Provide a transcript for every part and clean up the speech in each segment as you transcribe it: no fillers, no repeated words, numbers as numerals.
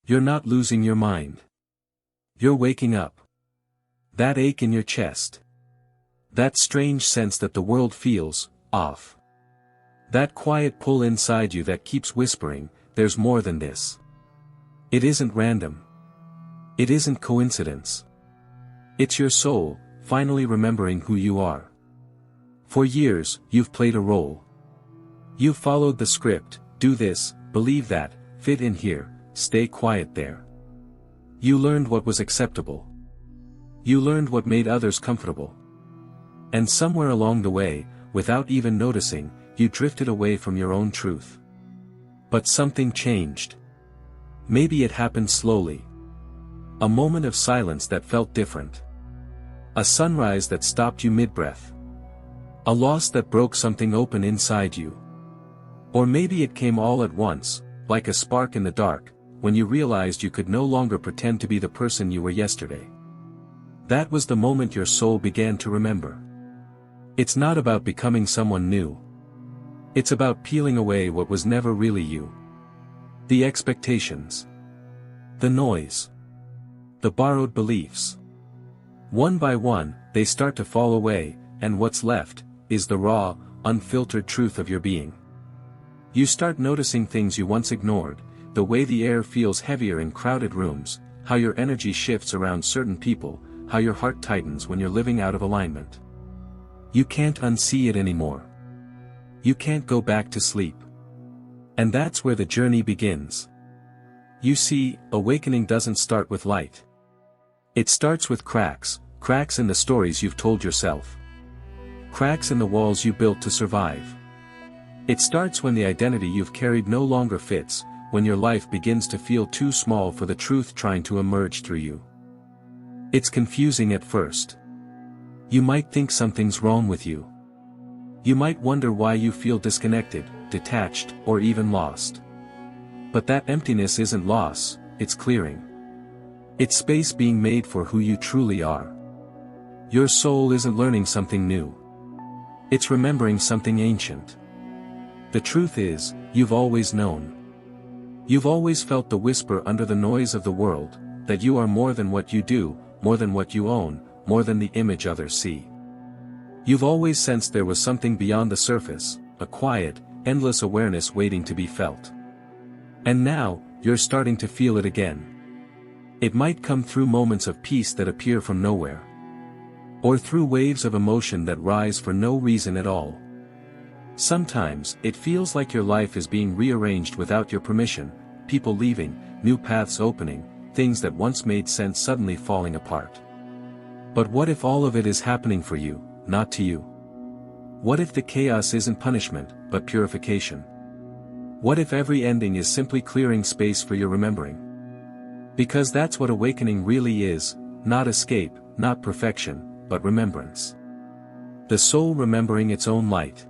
You're not losing your mind. You're waking up. That ache in your chest. That strange sense that the world feels off. That quiet pull inside you that keeps whispering, there's more than this. It isn't random. It isn't coincidence. It's your soul, finally remembering who you are. For years, you've played a role. You've followed the script, do this, believe that, fit in here, stay quiet there. You learned what was acceptable. You learned what made others comfortable. And somewhere along the way, without even noticing, you drifted away from your own truth. But something changed. Maybe it happened slowly. A moment of silence that felt different. A sunrise that stopped you mid-breath. A loss that broke something open inside you. Or maybe it came all at once, like a spark in the dark, when you realized you could no longer pretend to be the person you were yesterday. That was the moment your soul began to remember. It's not about becoming someone new. It's about peeling away what was never really you. The expectations. The noise. The borrowed beliefs. One by one, they start to fall away, and what's left is the raw, unfiltered truth of your being. You start noticing things you once ignored, the way the air feels heavier in crowded rooms, how your energy shifts around certain people, how your heart tightens when you're living out of alignment. You can't unsee it anymore. You can't go back to sleep. And that's where the journey begins. You see, awakening doesn't start with light. It starts with cracks in the stories you've told yourself. Cracks in the walls you built to survive. It starts when the identity you've carried no longer fits, when your life begins to feel too small for the truth trying to emerge through you. It's confusing at first. You might think something's wrong with you. You might wonder why you feel disconnected, detached, or even lost. But that emptiness isn't loss, it's clearing. It's space being made for who you truly are. Your soul isn't learning something new. It's remembering something ancient. The truth is, you've always known. You've always felt the whisper under the noise of the world, that you are more than what you do, more than what you own, more than the image others see. You've always sensed there was something beyond the surface, a quiet, endless awareness waiting to be felt. And now, you're starting to feel it again. It might come through moments of peace that appear from nowhere. Or through waves of emotion that rise for no reason at all. Sometimes, it feels like your life is being rearranged without your permission, people leaving, new paths opening, things that once made sense suddenly falling apart. But what if all of it is happening for you, not to you? What if the chaos isn't punishment, but purification? What if every ending is simply clearing space for your remembering? Because that's what awakening really is, not escape, not perfection, but remembrance. The soul remembering its own light.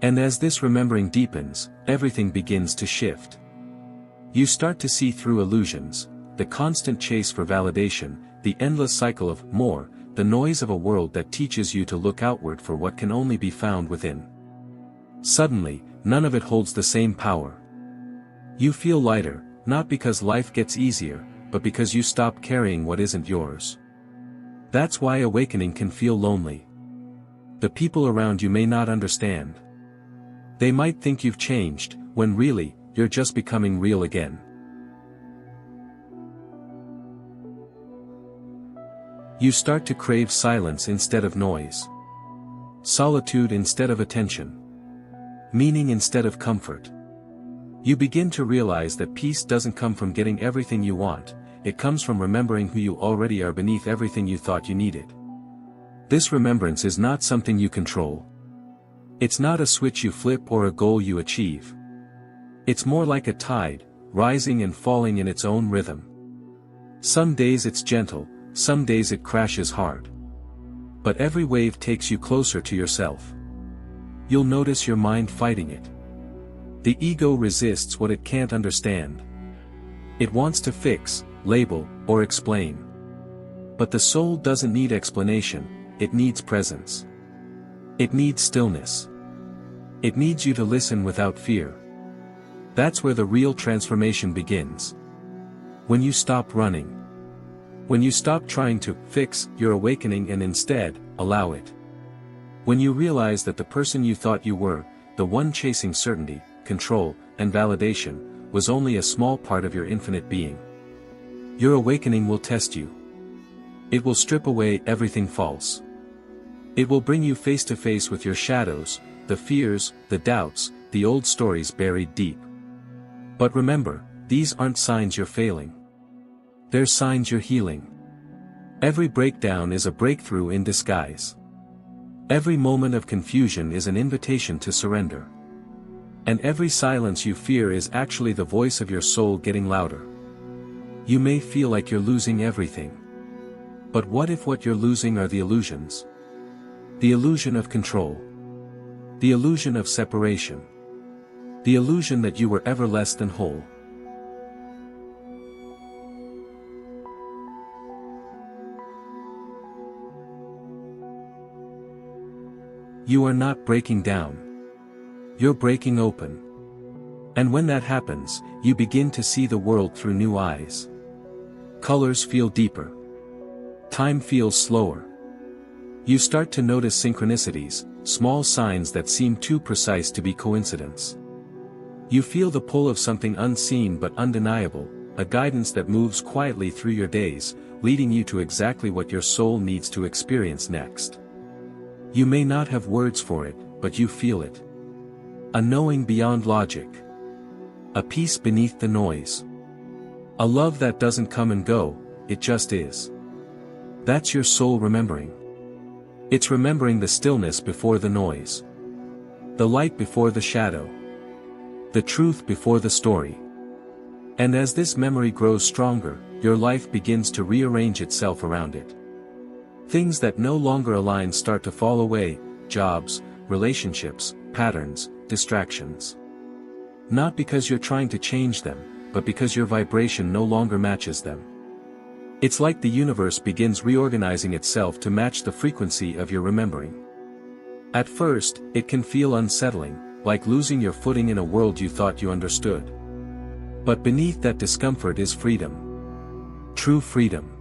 And as this remembering deepens, everything begins to shift. You start to see through illusions, the constant chase for validation, the endless cycle of more, the noise of a world that teaches you to look outward for what can only be found within. Suddenly, none of it holds the same power. You feel lighter, not because life gets easier, but because you stop carrying what isn't yours. That's why awakening can feel lonely. The people around you may not understand. They might think you've changed, when really, you're just becoming real again. You start to crave silence instead of noise. Solitude instead of attention. Meaning instead of comfort. You begin to realize that peace doesn't come from getting everything you want, it comes from remembering who you already are beneath everything you thought you needed. This remembrance is not something you control. It's not a switch you flip or a goal you achieve. It's more like a tide, rising and falling in its own rhythm. Some days it's gentle, some days it crashes hard. But every wave takes you closer to yourself. You'll notice your mind fighting it. The ego resists what it can't understand. It wants to fix, label, or explain. But the soul doesn't need explanation, it needs presence. It needs stillness. It needs you to listen without fear. That's where the real transformation begins. When you stop running. When you stop trying to fix your awakening and instead, allow it. When you realize that the person you thought you were, the one chasing certainty, control, and validation, was only a small part of your infinite being. Your awakening will test you. It will strip away everything false. It will bring you face to face with your shadows, the fears, the doubts, the old stories buried deep. But remember, these aren't signs you're failing. They're signs you're healing. Every breakdown is a breakthrough in disguise. Every moment of confusion is an invitation to surrender. And every silence you fear is actually the voice of your soul getting louder. You may feel like you're losing everything. But what if what you're losing are the illusions? The illusion of control. The illusion of separation. The illusion that you were ever less than whole. You are not breaking down. You're breaking open. And when that happens, you begin to see the world through new eyes. Colors feel deeper. Time feels slower. You start to notice synchronicities, small signs that seem too precise to be coincidence. You feel the pull of something unseen but undeniable, a guidance that moves quietly through your days, leading you to exactly what your soul needs to experience next. You may not have words for it, but you feel it. A knowing beyond logic. A peace beneath the noise. A love that doesn't come and go, it just is. That's your soul remembering. It's remembering the stillness before the noise. The light before the shadow. The truth before the story. And as this memory grows stronger, your life begins to rearrange itself around it. Things that no longer align start to fall away, jobs, relationships, patterns, distractions. Not because you're trying to change them, but because your vibration no longer matches them. It's like the universe begins reorganizing itself to match the frequency of your remembering. At first, it can feel unsettling, like losing your footing in a world you thought you understood. But beneath that discomfort is freedom. True freedom.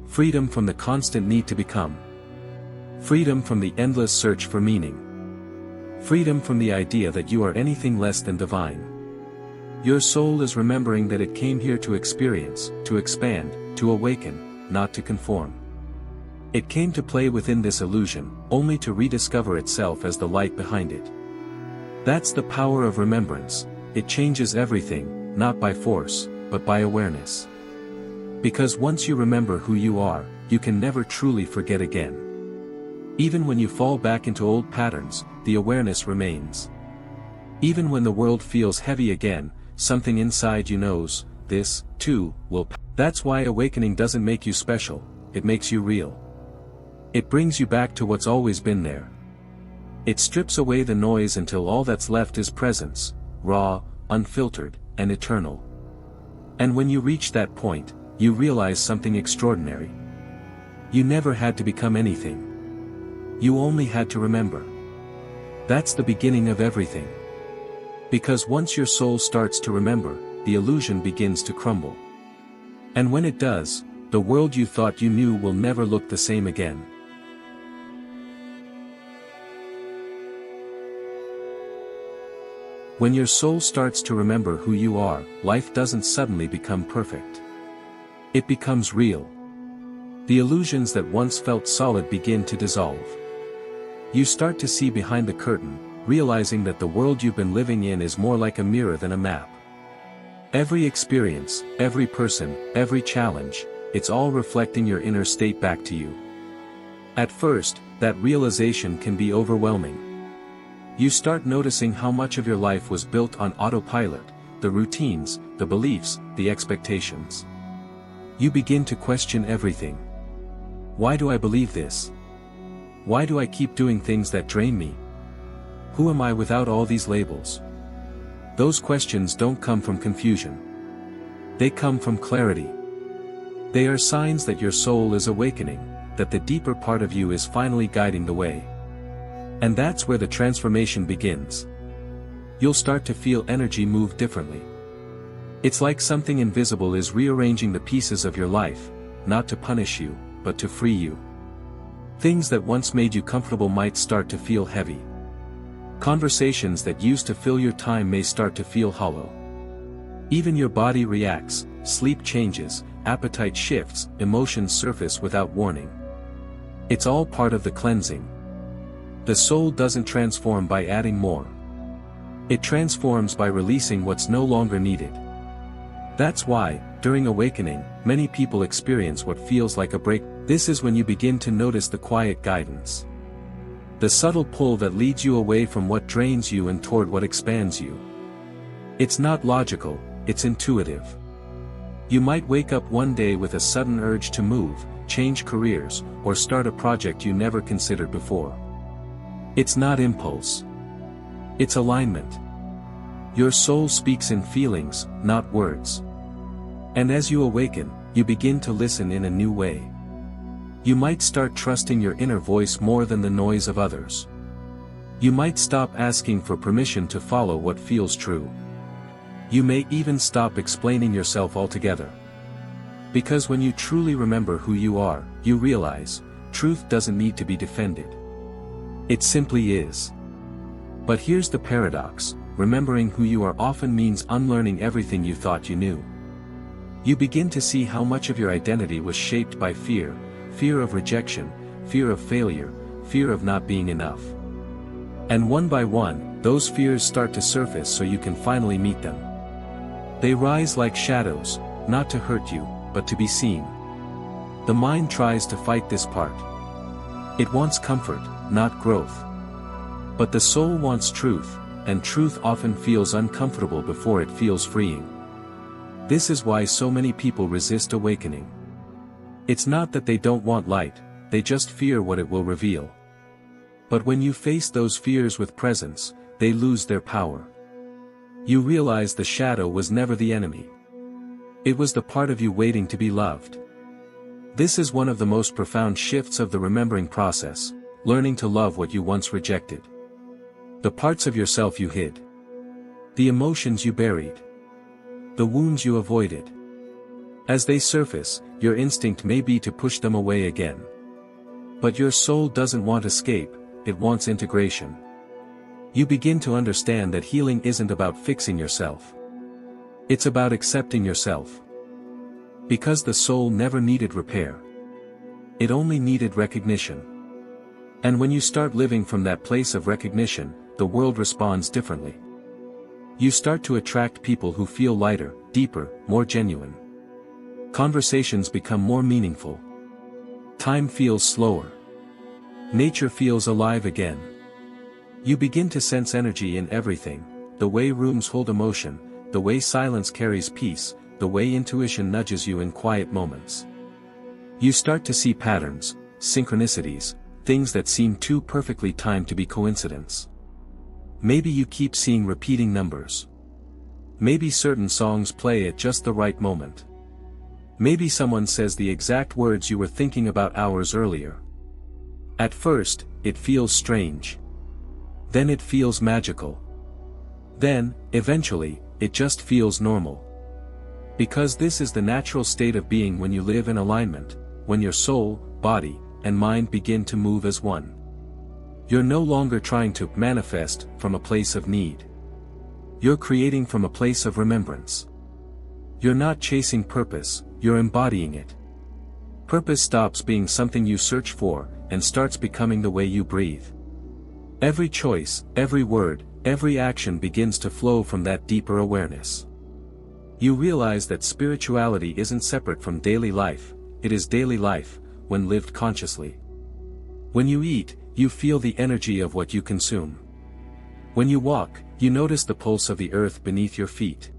Freedom from the constant need to become. Freedom from the endless search for meaning. Freedom from the idea that you are anything less than divine. Your soul is remembering that it came here to experience, to expand, to awaken, not to conform. It came to play within this illusion, only to rediscover itself as the light behind it. That's the power of remembrance. It changes everything, not by force, but by awareness. Because once you remember who you are, you can never truly forget again. Even when you fall back into old patterns, the awareness remains. Even when the world feels heavy again, something inside you knows, this, too, will pass. That's why awakening doesn't make you special, it makes you real. It brings you back to what's always been there. It strips away the noise until all that's left is presence, raw, unfiltered, and eternal. And when you reach that point, you realize something extraordinary. You never had to become anything. You only had to remember. That's the beginning of everything. Because once your soul starts to remember, the illusion begins to crumble. And when it does, the world you thought you knew will never look the same again. When your soul starts to remember who you are, life doesn't suddenly become perfect. It becomes real. The illusions that once felt solid begin to dissolve. You start to see behind the curtain, realizing that the world you've been living in is more like a mirror than a map. Every experience, every person, every challenge, it's all reflecting your inner state back to you. At first, that realization can be overwhelming. You start noticing how much of your life was built on autopilot, the routines, the beliefs, the expectations. You begin to question everything. Why do I believe this? Why do I keep doing things that drain me? Who am I without all these labels? Those questions don't come from confusion. They come from clarity. They are signs that your soul is awakening, that the deeper part of you is finally guiding the way. And that's where the transformation begins. You'll start to feel energy move differently. It's like something invisible is rearranging the pieces of your life, not to punish you, but to free you. Things that once made you comfortable might start to feel heavy. Conversations that used to fill your time may start to feel hollow. Even your body reacts, sleep changes, appetite shifts, emotions surface without warning. It's all part of the cleansing. The soul doesn't transform by adding more. It transforms by releasing what's no longer needed. That's why, during awakening, many people experience what feels like a break. This is when you begin to notice the quiet guidance. The subtle pull that leads you away from what drains you and toward what expands you. It's not logical, it's intuitive. You might wake up one day with a sudden urge to move, change careers, or start a project you never considered before. It's not impulse. It's alignment. Your soul speaks in feelings, not words. And as you awaken, you begin to listen in a new way. You might start trusting your inner voice more than the noise of others. You might stop asking for permission to follow what feels true. You may even stop explaining yourself altogether. Because when you truly remember who you are, you realize, truth doesn't need to be defended. It simply is. But here's the paradox, remembering who you are often means unlearning everything you thought you knew. You begin to see how much of your identity was shaped by fear, fear of rejection, fear of failure, fear of not being enough. And one by one, those fears start to surface so you can finally meet them. They rise like shadows, not to hurt you, but to be seen. The mind tries to fight this part. It wants comfort, not growth. But the soul wants truth, and truth often feels uncomfortable before it feels freeing. This is why so many people resist awakening. It's not that they don't want light, they just fear what it will reveal. But when you face those fears with presence, they lose their power. You realize the shadow was never the enemy. It was the part of you waiting to be loved. This is one of the most profound shifts of the remembering process, learning to love what you once rejected. The parts of yourself you hid. The emotions you buried. The wounds you avoided. As they surface, your instinct may be to push them away again. But your soul doesn't want escape, it wants integration. You begin to understand that healing isn't about fixing yourself. It's about accepting yourself. Because the soul never needed repair. It only needed recognition. And when you start living from that place of recognition, the world responds differently. You start to attract people who feel lighter, deeper, more genuine. Conversations become more meaningful. Time feels slower. Nature feels alive again. You begin to sense energy in everything, the way rooms hold emotion, the way silence carries peace, the way intuition nudges you in quiet moments. You start to see patterns, synchronicities, things that seem too perfectly timed to be coincidence. Maybe you keep seeing repeating numbers. Maybe certain songs play at just the right moment. Maybe someone says the exact words you were thinking about hours earlier. At first, it feels strange. Then it feels magical. Then, eventually, it just feels normal. Because this is the natural state of being when you live in alignment, when your soul, body, and mind begin to move as one. You're no longer trying to manifest from a place of need. You're creating from a place of remembrance. You're not chasing purpose, you're embodying it. Purpose stops being something you search for, and starts becoming the way you breathe. Every choice, every word, every action begins to flow from that deeper awareness. You realize that spirituality isn't separate from daily life, it is daily life, when lived consciously. When you eat, you feel the energy of what you consume. When you walk, you notice the pulse of the earth beneath your feet.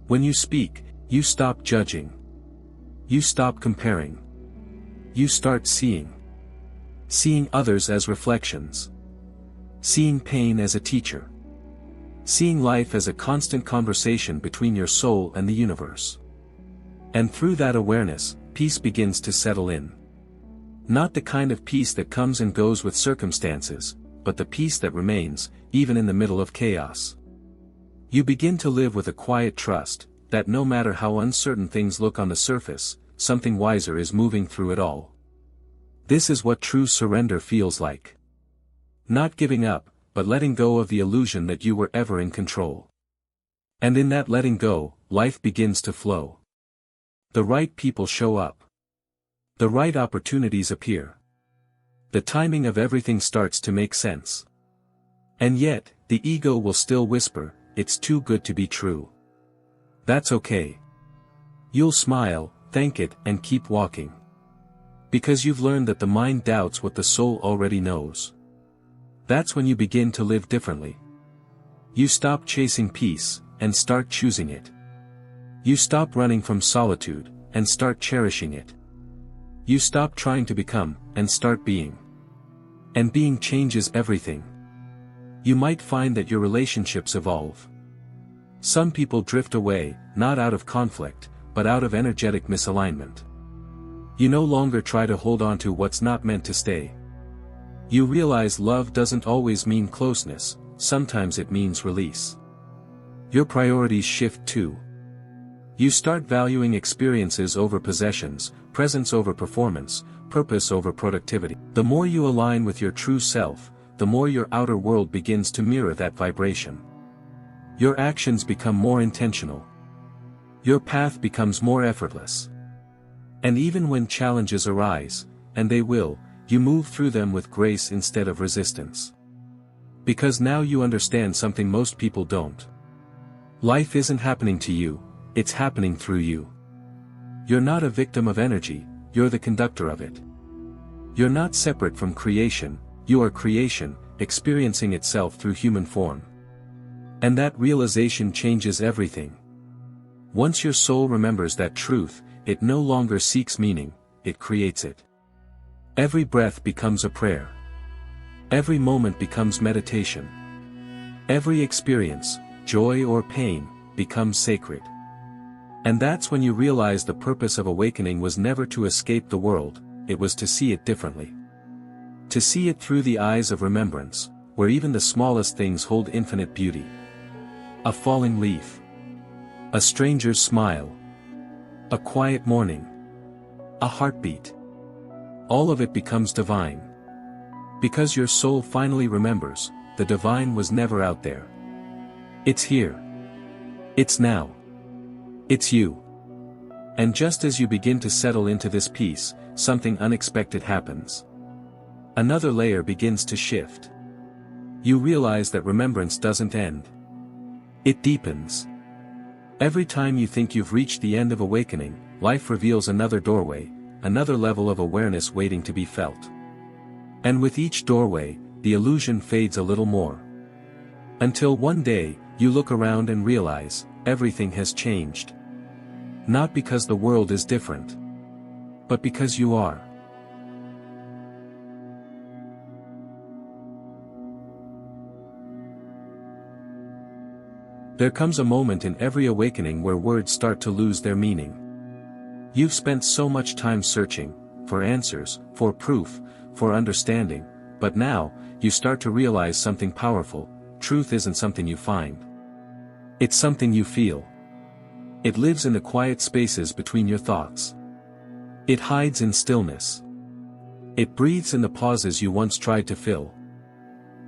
When you speak, you stop judging. You stop comparing. You start seeing. Seeing others as reflections. Seeing pain as a teacher. Seeing life as a constant conversation between your soul and the universe. And through that awareness, peace begins to settle in. Not the kind of peace that comes and goes with circumstances, but the peace that remains, even in the middle of chaos. You begin to live with a quiet trust, that no matter how uncertain things look on the surface, something wiser is moving through it all. This is what true surrender feels like. Not giving up, but letting go of the illusion that you were ever in control. And in that letting go, life begins to flow. The right people show up. The right opportunities appear. The timing of everything starts to make sense. And yet, the ego will still whisper, "It's too good to be true." That's okay. You'll smile, thank it, and keep walking. Because you've learned that the mind doubts what the soul already knows. That's when you begin to live differently. You stop chasing peace, and start choosing it. You stop running from solitude, and start cherishing it. You stop trying to become, and start being. And being changes everything. You might find that your relationships evolve. Some people drift away, not out of conflict, but out of energetic misalignment. You no longer try to hold on to what's not meant to stay. You realize love doesn't always mean closeness, sometimes it means release. Your priorities shift too. You start valuing experiences over possessions, presence over performance, purpose over productivity. The more you align with your true self, the more your outer world begins to mirror that vibration. Your actions become more intentional. Your path becomes more effortless. And even when challenges arise, and they will, you move through them with grace instead of resistance. Because now you understand something most people don't. Life isn't happening to you, it's happening through you. You're not a victim of energy, you're the conductor of it. You're not separate from creation, you are creation, experiencing itself through human form. And that realization changes everything. Once your soul remembers that truth, it no longer seeks meaning, it creates it. Every breath becomes a prayer. Every moment becomes meditation. Every experience, joy or pain, becomes sacred. And that's when you realize the purpose of awakening was never to escape the world, it was to see it differently. To see it through the eyes of remembrance, where even the smallest things hold infinite beauty. A falling leaf. A stranger's smile. A quiet morning. A heartbeat. All of it becomes divine. Because your soul finally remembers, the divine was never out there. It's here. It's now. It's you. And just as you begin to settle into this peace, something unexpected happens. Another layer begins to shift. You realize that remembrance doesn't end. It deepens. Every time you think you've reached the end of awakening, life reveals another doorway, another level of awareness waiting to be felt. And with each doorway, the illusion fades a little more. Until one day, you look around and realize, everything has changed. Not because the world is different, but because you are. There comes a moment in every awakening where words start to lose their meaning. You've spent so much time searching, for answers, for proof, for understanding, but now, you start to realize something powerful: truth isn't something you find. It's something you feel. It lives in the quiet spaces between your thoughts. It hides in stillness. It breathes in the pauses you once tried to fill.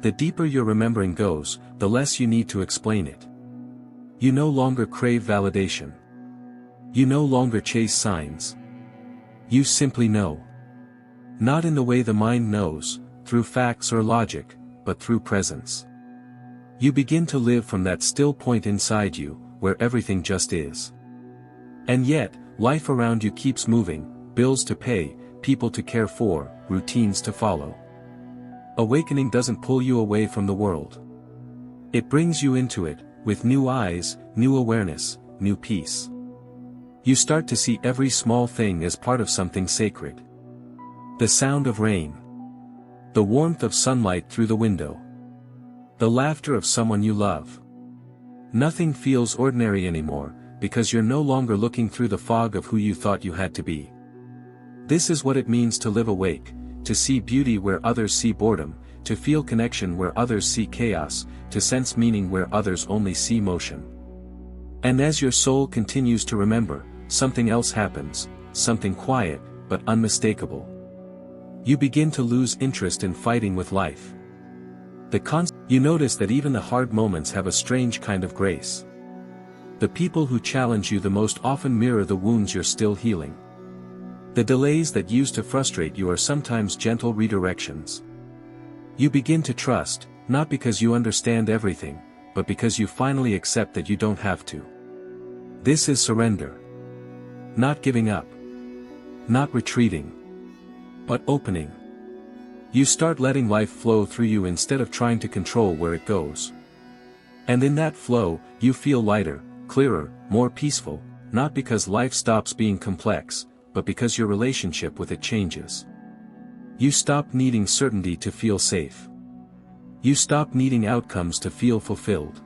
The deeper your remembering goes, the less you need to explain it. You no longer crave validation. You no longer chase signs. You simply know. Not in the way the mind knows, through facts or logic, but through presence. You begin to live from that still point inside you, where everything just is. And yet, life around you keeps moving, bills to pay, people to care for, routines to follow. Awakening doesn't pull you away from the world. It brings you into it, with new eyes, new awareness, new peace. You start to see every small thing as part of something sacred. The sound of rain. The warmth of sunlight through the window. The laughter of someone you love. Nothing feels ordinary anymore, because you're no longer looking through the fog of who you thought you had to be. This is what it means to live awake, to see beauty where others see boredom, to feel connection where others see chaos, to sense meaning where others only see motion. And as your soul continues to remember, something else happens, something quiet, but unmistakable. You begin to lose interest in fighting with life. You notice that even the hard moments have a strange kind of grace. The people who challenge you the most often mirror the wounds you're still healing. The delays that used to frustrate you are sometimes gentle redirections. You begin to trust, not because you understand everything, but because you finally accept that you don't have to. This is surrender. Not giving up. Not retreating. But opening. You start letting life flow through you instead of trying to control where it goes. And in that flow, you feel lighter, clearer, more peaceful, not because life stops being complex, but because your relationship with it changes. You stop needing certainty to feel safe. You stop needing outcomes to feel fulfilled.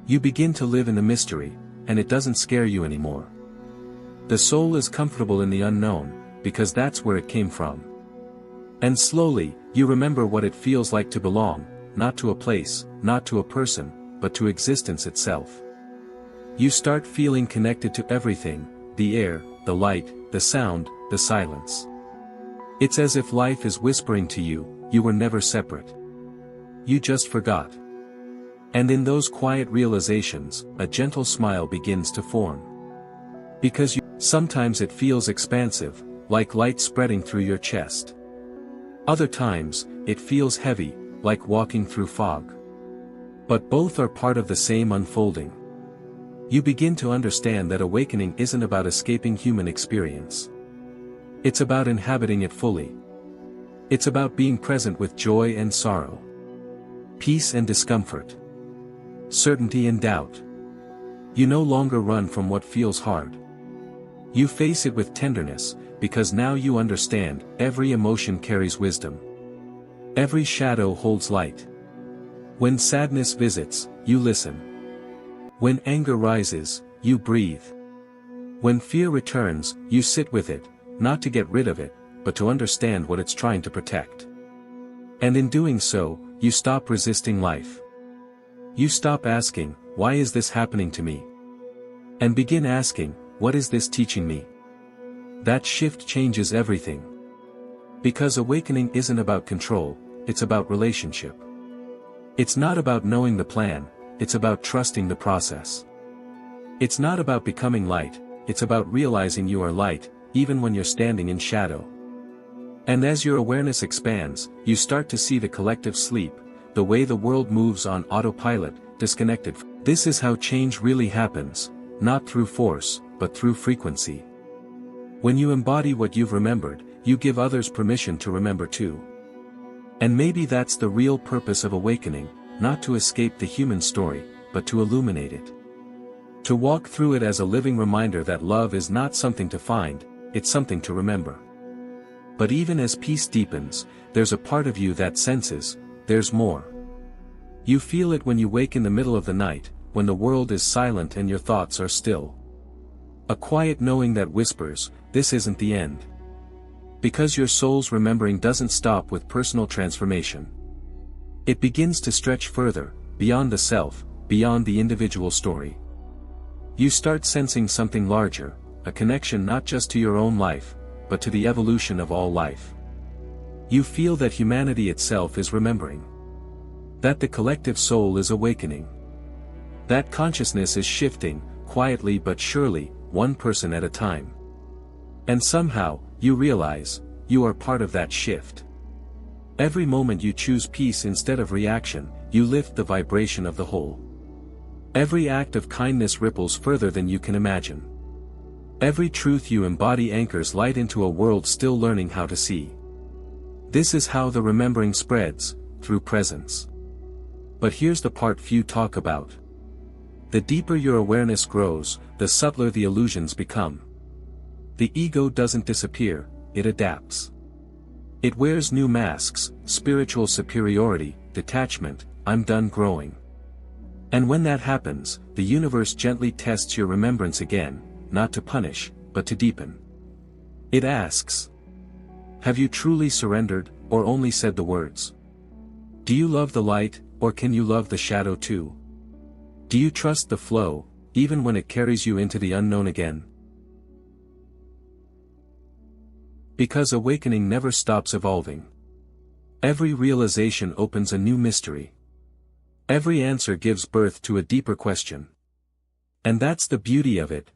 You begin to live in the mystery, and it doesn't scare you anymore. The soul is comfortable in the unknown, because that's where it came from. And slowly, you remember what it feels like to belong, not to a place, not to a person, but to existence itself. You start feeling connected to everything, the air, the light, the sound, the silence. It's as if life is whispering to you, you were never separate. You just forgot. And in those quiet realizations, a gentle smile begins to form. Because sometimes it feels expansive, like light spreading through your chest. Other times, it feels heavy, like walking through fog. But both are part of the same unfolding. You begin to understand that awakening isn't about escaping human experience. It's about inhabiting it fully. It's about being present with joy and sorrow. Peace and discomfort. Certainty and doubt. You no longer run from what feels hard. You face it with tenderness, because now you understand, every emotion carries wisdom. Every shadow holds light. When sadness visits, you listen. When anger rises, you breathe. When fear returns, you sit with it, not to get rid of it, but to understand what it's trying to protect. And in doing so, you stop resisting life. You stop asking, why is this happening to me? And begin asking, what is this teaching me? That shift changes everything. Because awakening isn't about control, it's about relationship. It's not about knowing the plan, it's about trusting the process. It's not about becoming light, it's about realizing you are light, even when you're standing in shadow. And as your awareness expands, you start to see the collective sleep, the way the world moves on autopilot, disconnected. This is how change really happens, not through force, but through frequency. When you embody what you've remembered, you give others permission to remember too. And maybe that's the real purpose of awakening, not to escape the human story, but to illuminate it. To walk through it as a living reminder that love is not something to find, it's something to remember. But even as peace deepens, there's a part of you that senses, there's more. You feel it when you wake in the middle of the night, when the world is silent and your thoughts are still. A quiet knowing that whispers, this isn't the end. Because your soul's remembering doesn't stop with personal transformation. It begins to stretch further, beyond the self, beyond the individual story. You start sensing something larger, a connection not just to your own life, but to the evolution of all life. You feel that humanity itself is remembering. That the collective soul is awakening. That consciousness is shifting, quietly but surely, one person at a time. And somehow, you realize, you are part of that shift. Every moment you choose peace instead of reaction, you lift the vibration of the whole. Every act of kindness ripples further than you can imagine. Every truth you embody anchors light into a world still learning how to see. This is how the remembering spreads, through presence. But here's the part few talk about. The deeper your awareness grows, the subtler the illusions become. The ego doesn't disappear, it adapts. It wears new masks, spiritual superiority, detachment, I'm done growing. And when that happens, the universe gently tests your remembrance again, not to punish, but to deepen. It asks, have you truly surrendered, or only said the words? Do you love the light, or can you love the shadow too? Do you trust the flow, even when it carries you into the unknown again. Because awakening never stops evolving. Every realization opens a new mystery. Every answer gives birth to a deeper question. And that's the beauty of it,